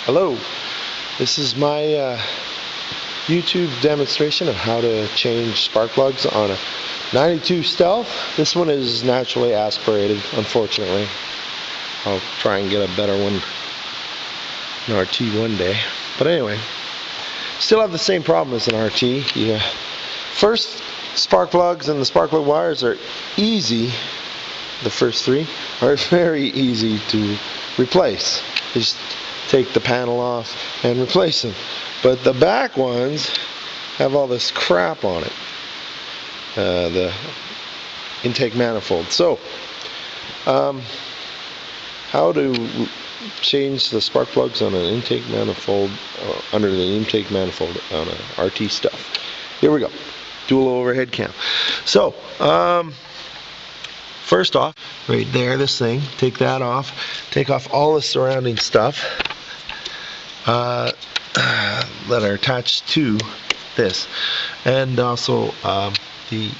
Hello, this is my YouTube demonstration of how to change spark plugs on a 92 Stealth. This one is naturally aspirated, unfortunately. I'll try and get a better one, an RT one day. But anyway, still have the same problem as an RT. First, spark plugs and the spark plug wires are easy. The first three are very easy to replace. Just take the panel off and replace them. But the back ones have all this crap on it. The intake manifold. So, how to change the spark plugs on an intake manifold, under the intake manifold on a RT stuff. Here we go. Dual overhead cam. So, first off, right there, this thing, take that off. Take off all the surrounding stuff that are attached to this, and also you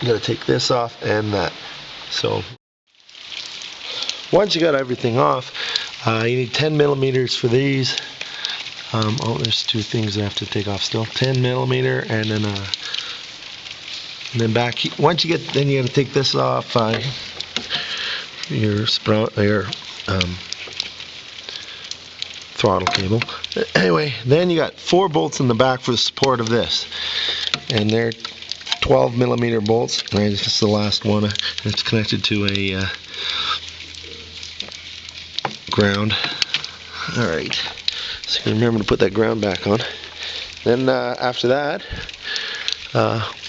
got to take this off and that. So once you got everything off, you need 10 millimeters for these. Oh, there's two things I have to take off still. 10 millimeter, and then back. Once you get, then you got to take this off. Your throttle cable. Anyway, then you got 4 bolts in the back for the support of this, and they're 12 millimeter bolts. Right, this is the last one. It's connected to a ground. All right, so you can remember to put that ground back on. Then after that,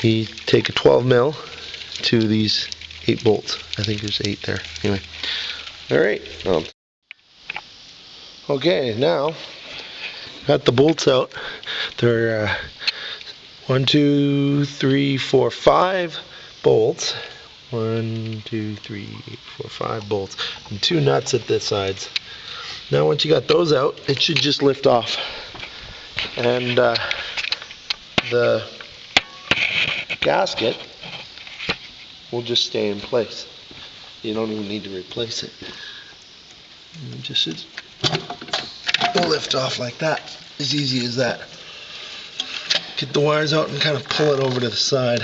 we take a 12 mil to these 8 bolts. I think there's 8 there. Anyway, all right. Okay, now got the bolts out. There are 1, 2, 3, 4, 5 bolts. 1, 2, 3, 4, 5 bolts, and 2 nuts at the sides. Now, once you got those out, it should just lift off, and the gasket will just stay in place. You don't even need to replace it. It just should lift off like that. As easy as that. Get the wires out and kind of pull it over to the side.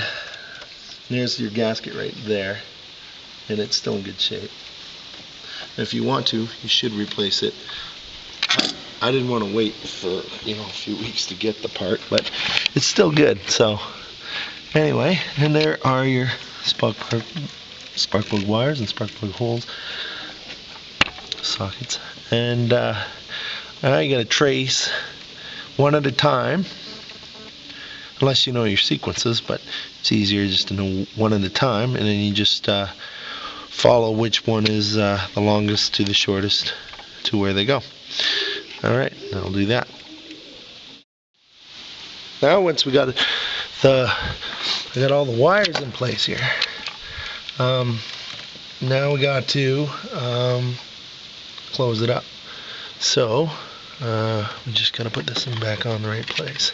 There's your gasket right there, and it's still in good shape. And if you want to, you should replace it. I didn't want to wait for a few weeks to get the part, but it's still good. So anyway, and there are your spark plug wires and spark plug holes, sockets, and now you got to trace one at a time, unless you know your sequences, but it's easier just to know one at a time, and then you just follow which one is the longest to the shortest to where they go. Alright, I'll do that. Now once we got I got all the wires in place here, now we got to close it up. So we just gotta put this thing back on the right place.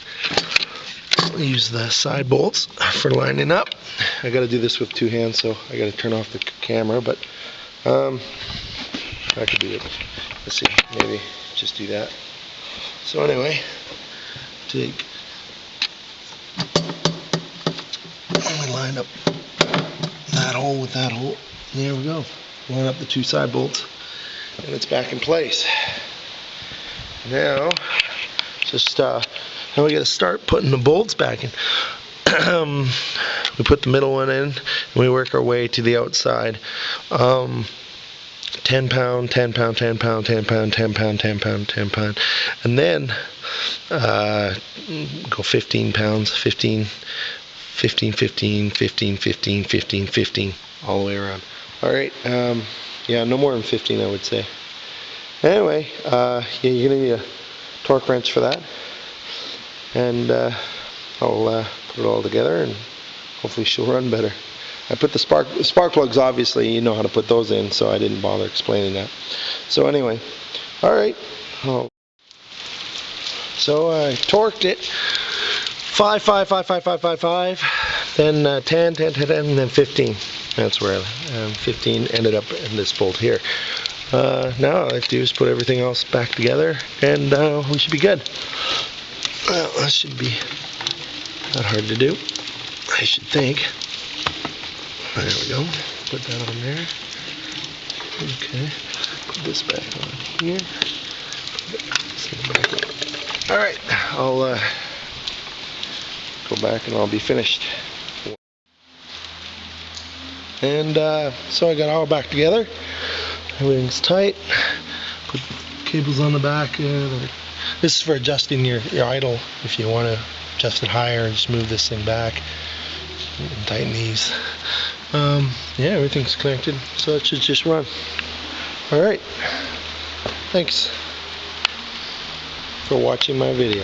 We'll use the side bolts for lining up. I gotta do this with 2 hands, so I gotta turn off the camera, but I could do it. Let's see, maybe just do that. So anyway, take and we line up that hole with that hole. There we go. Line up the 2 side bolts, and it's back in place. Now, just now we got to start putting the bolts back in. We put the middle one in, and we work our way to the outside. 10 pound, 10 pound, 10 pound, 10 pound, 10 pound, 10 pound, 10 pound, and then go 15 pounds, 15, 15, 15, 15, 15, 15, 15, all the way around. All right, yeah, no more than 15, I would say. Anyway, yeah, you're going to need a torque wrench for that, and I'll put it all together, and hopefully she'll run better. I put the spark plugs, obviously you know how to put those in, so I didn't bother explaining that. So anyway, all right. So I torqued it 5, 5, 5, 5, 5, 5, 5, then 10, 10, 10, 10, and then 15. That's where 15 ended up in this bolt here. Now all I have to do is put everything else back together, and we should be good. Well, that should be not hard to do, I should think. There we go. Put that on there. Okay. Put this back on here. Alright, I'll go back and I'll be finished. And so I got all back together. Everything's tight. Put cables on the back. This is for adjusting your idle. If you want to adjust it higher, just move this thing back and tighten these. Yeah, everything's connected, so it should just run. Alright, thanks for watching my video.